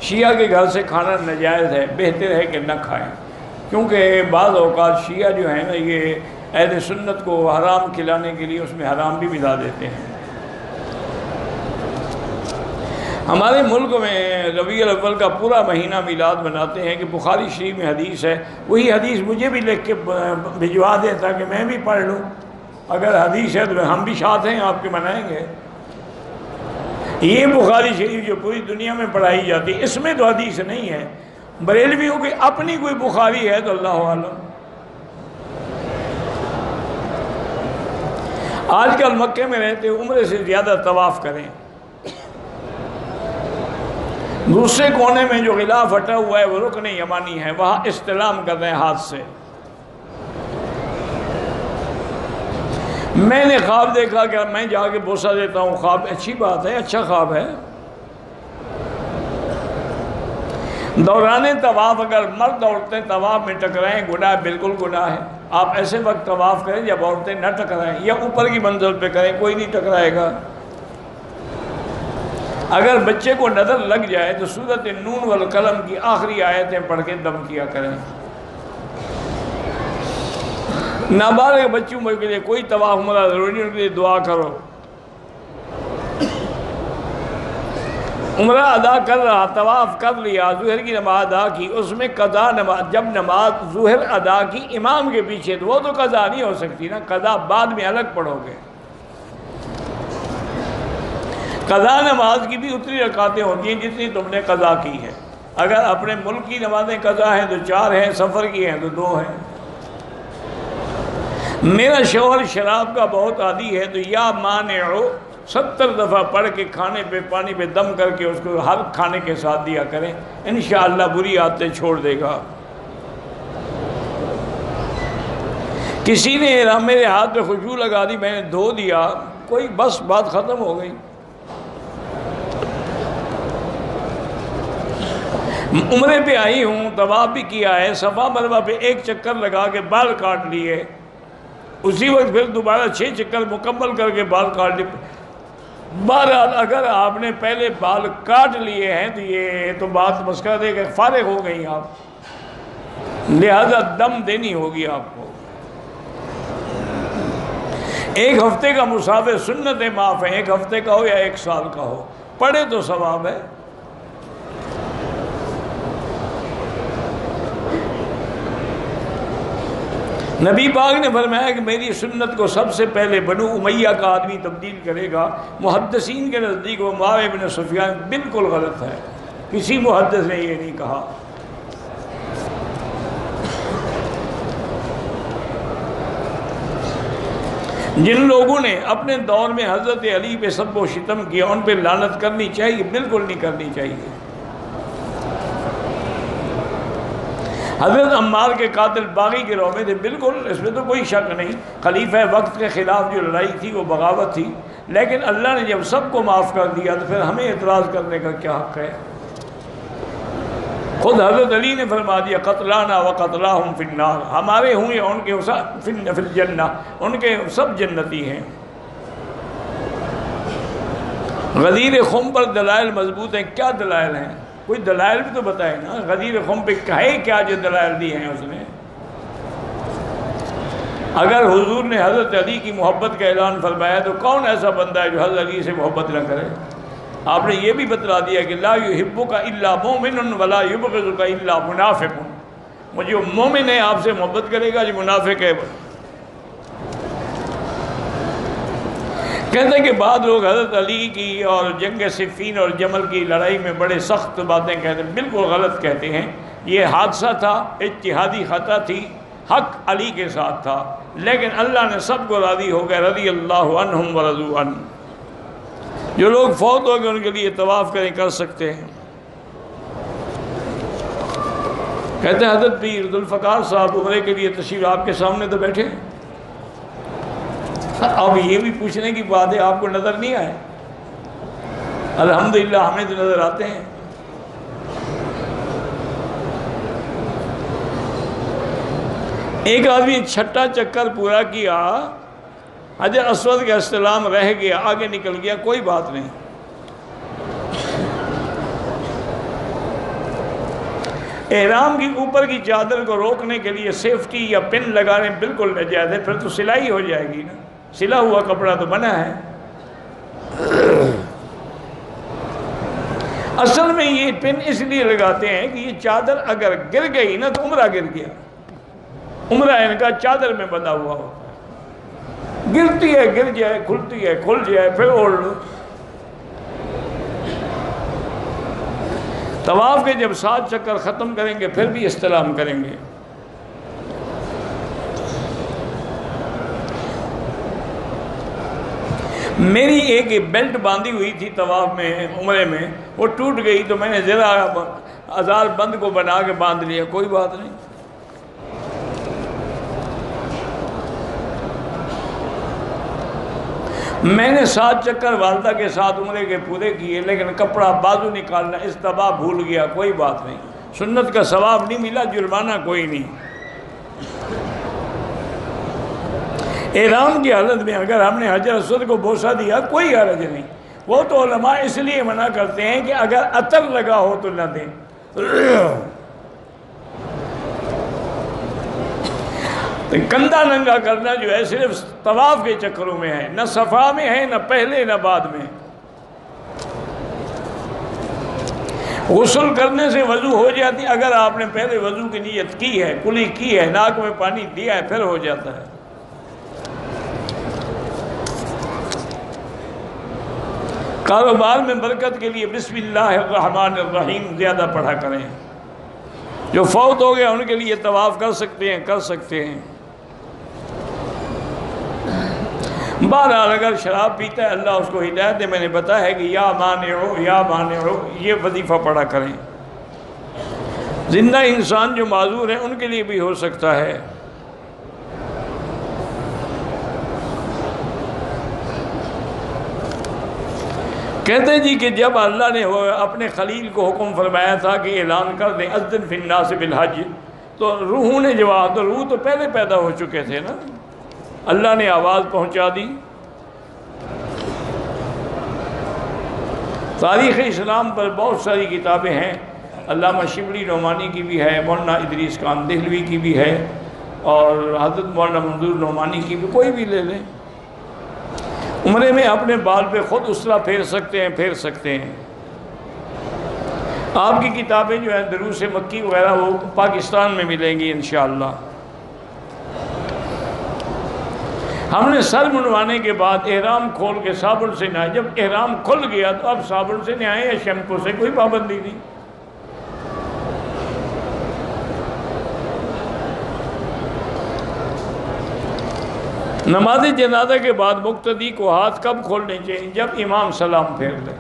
شیعہ کے گھر سے کھانا ناجائز ہے، بہتر ہے کہ نہ کھائیں، کیونکہ بعض اوقات شیعہ جو ہیں نا یہ اہل سنت کو حرام کھلانے کے لیے اس میں حرام بھی ملا دیتے ہیں۔ ہمارے ملک میں ربیع الاول کا پورا مہینہ میلاد مناتے ہیں کہ بخاری شریف میں حدیث ہے، وہی حدیث مجھے بھی لکھ کے بھجوا دیں تاکہ میں بھی پڑھ لوں، اگر حدیث ہے تو ہم بھی ساتھ ہیں آپ کے منائیں گے۔ یہ بخاری شریف جو پوری دنیا میں پڑھائی جاتی ہے اس میں تو حدیث نہیں ہے، بریلویوں کی اپنی کوئی بخاری ہے تو اللہ عالم۔ آج کل مکے میں رہتے عمرے سے زیادہ طواف کریں، دوسرے کونے میں جو غلاف ہٹا ہوا ہے وہ رکن یمانی ہے، وہاں استلام کر رہے ہیں ہاتھ سے۔ میں نے خواب دیکھا کہ میں جا کے بوسہ دیتا ہوں، خواب اچھی بات ہے، اچھا خواب ہے۔ دوران طواف اگر مرد عورتیں طواف میں ٹکرائیں گناہ بالکل گناہ ہے، آپ ایسے وقت طواف کریں جب عورتیں نہ ٹکرائیں، یا اوپر کی منزل پہ کریں، کوئی نہیں ٹکرائے گا۔ اگر بچے کو نظر لگ جائے تو سورۃ نون والقلم کی آخری آیتیں پڑھ کے دم کیا کریں۔ نابالغ بچوں کے لیے کوئی طواف عمرہ ضروری نہیں، ان کے لیے دعا کرو۔ عمرہ ادا کر رہا، طواف کر لیا، ظہر کی نماز ادا کی، اس میں قضا نماز، جب نماز ظہر ادا کی امام کے پیچھے تو وہ تو قضا نہیں ہو سکتی نا، قضا بعد میں الگ پڑھو گے۔ قضا نماز کی بھی اتنی رکعتیں ہوتی ہیں جتنی تم نے قضا کی ہے، اگر اپنے ملک کی نمازیں قضا ہیں تو 4 ہیں، سفر کی ہیں تو 2 ہیں۔ میرا شوہر شراب کا بہت عادی ہے تو یا مانعو 70 دفعہ پڑھ کے کھانے پہ پانی پہ دم کر کے اس کو ہر کھانے کے ساتھ دیا کریں، انشاءاللہ بری عادتیں چھوڑ دے گا۔ کسی نے میرے ہاتھ پہ خوشبو لگا دی، میں نے دھو دیا، کوئی بس بات ختم ہو گئی۔ عمرے پہ آئی ہوں، طواف بھی کیا ہے، صفا مروہ پہ 1 چکر لگا کے بال کاٹ لیے، اسی وقت پھر دوبارہ 6 چکر مکمل کر کے بال کاٹ لیے۔ بہرحال اگر آپ نے پہلے بال کاٹ لیے ہیں تو یہ تو بات مسکرہ دے کہ فارغ ہو گئی آپ، لہذا دم دینی ہوگی آپ کو۔ 1 ہفتے کا مسافر سنتیں معاف ہیں، 1 ہفتے کا ہو یا 1 سال کا ہو، پڑھے تو ثواب ہے۔ نبی پاک نے فرمایا کہ میری سنت کو سب سے پہلے بنو امیہ کا آدمی تبدیل کرے گا۔ محدثین کے نزدیک وہ معاویہ بن سفیان بالکل غلط ہے، کسی محدث نے یہ نہیں کہا۔ جن لوگوں نے اپنے دور میں حضرت علی پہ سب و شتم کیا ان پہ لعنت کرنی چاہیے؟ بالکل نہیں کرنی چاہیے۔ حضرت عمار کے قاتل باغی گروہ میں تھے، بالکل اس میں تو کوئی شک نہیں، خلیفہ وقت کے خلاف جو لڑائی تھی وہ بغاوت تھی، لیکن اللہ نے جب سب کو معاف کر دیا تو پھر ہمیں اعتراض کرنے کا کیا حق ہے؟ خود حضرت علی نے فرما دیا قتلانا و قتلاہم فی النار، ہمارے ہوں یا ان کے فی الجنہ، ان کے سب جنتی ہیں۔ غدیر خم پر دلائل مضبوط ہیں، کیا دلائل ہیں؟ کوئی دلائل بھی تو بتائے نا، غدیر خم پہ کہے کیا جو دلائل دی ہیں اس نے؟ اگر حضور نے حضرت علی کی محبت کا اعلان فرمایا تو کون ایسا بندہ ہے جو حضرت علی سے محبت نہ کرے؟ آپ نے یہ بھی بتلا دیا کہ لا یحبک الا مومن ولا یبغضک الا منافق، وہ جو مومن ہے آپ سے محبت کرے گا، جو منافق ہے۔ کہتے ہیں کہ بعض لوگ حضرت علی کی اور جنگ صفین اور جمل کی لڑائی میں بڑے سخت باتیں کہتے ہیں، بالکل غلط کہتے ہیں۔ یہ حادثہ تھا، اجتہادی خطا تھی، حق علی کے ساتھ تھا، لیکن اللہ نے سب کو راضی ہو گئے، رضی اللہ عنہم ورضوا عنہ۔ جو لوگ فوت ہو گئے ان کے لیے طواف کریں، کر سکتے ہیں۔ کہتے ہیں حضرت پیر ذوالفقار صاحب عمرے کے لیے تشریف، آپ کے سامنے تو بیٹھے ہیں۔ اب یہ بھی پوچھنے کی بات ہے، آپ کو نظر نہیں آئے؟ الحمدللہ ہمیں تو نظر آتے ہیں۔ ایک آدمی 6ٹھا چکر پورا کیا، حجر اسود کا استلام رہ گیا، آگے نکل گیا، کوئی بات نہیں۔ احرام کی اوپر کی چادر کو روکنے کے لیے سیفٹی یا پن لگانے بالکل ناجائز ہے، پھر تو سلائی ہو جائے گی نا، سلا ہوا کپڑا تو بنا ہے۔ اصل میں یہ پن اس لیے لگاتے ہیں کہ یہ چادر اگر گر گئی نا تو عمرہ گر گیا، عمرہ ان کا چادر میں بندھا ہوا ہوتا ہے، گرتی ہے گر جائے، کھلتی ہے کھل جائے، پھر اوڑھ لو۔ طواف کے جب 7 چکر ختم کریں گے پھر بھی استلام کریں گے۔ میری ایک بیلٹ باندھی ہوئی تھی طواف میں عمرے میں، وہ ٹوٹ گئی تو میں نے ذرا ازار بند کو بنا کے باندھ لیا، کوئی بات نہیں۔ میں نے 7 چکر والدہ کے ساتھ عمرے کے پورے کیے، لیکن کپڑا بازو نکالنا استباح بھول گیا، کوئی بات نہیں، سنت کا ثواب نہیں ملا، جرمانہ کوئی نہیں۔ احرام کی حالت میں اگر ہم نے حجر اسود کو بوسہ دیا کوئی حرج نہیں، وہ تو علماء اس لیے منع کرتے ہیں کہ اگر عطر لگا ہو تو نہ دیں۔ کندھا ننگا کرنا جو ہے صرف طواف کے چکروں میں ہے، نہ صفا میں ہے، نہ پہلے نہ بعد میں۔ غسل کرنے سے وضو ہو جاتی، اگر آپ نے پہلے وضو کی نیت کی ہے، کلی کی ہے، ناک میں پانی دیا ہے، پھر ہو جاتا ہے۔ کاروبار میں برکت کے لیے بسم اللہ الرحمن الرحیم زیادہ پڑھا کریں۔ جو فوت ہو گیا ان کے لیے طواف کر سکتے ہیں۔ بہرحال اگر شراب پیتا ہے اللہ اس کو ہدایت دے، میں نے بتایا ہے کہ یا مانعو یہ وظیفہ پڑھا کریں۔ زندہ انسان جو معذور ہیں ان کے لیے بھی ہو سکتا ہے۔ کہتے ہیں جی کہ جب اللہ نے اپنے خلیل کو حکم فرمایا تھا کہ اعلان کر دیں اذن فی الناس بالحج، تو روحوں نے جواب، تو روح تو پہلے پیدا ہو چکے تھے نا، اللہ نے آواز پہنچا دی۔ تاریخ اسلام پر بہت ساری کتابیں ہیں، علامہ شبلی نعمانی کی بھی ہے، مولانا ادریس خان دہلوی کی بھی ہے، اور حضرت مولانا منظور نعمانی کی بھی، کوئی بھی لے لیں۔ عمرے میں اپنے بال پہ خود اسرا پھیر سکتے ہیں۔ آپ کی کتابیں جو ہیں دروس مکی وغیرہ وہ پاکستان میں ملیں گی انشاءاللہ۔ ہم نے سر منڈوانے کے بعد احرام کھول کے صابن سے نہائے، جب احرام کھل گیا تو اب صابن سے نہائے یا شیمپو سے، کوئی پابندی نہیں۔ نماز جنازہ کے بعد مقتدی کو ہاتھ کب کھولنے چاہیے؟ جب امام سلام پھیر لے۔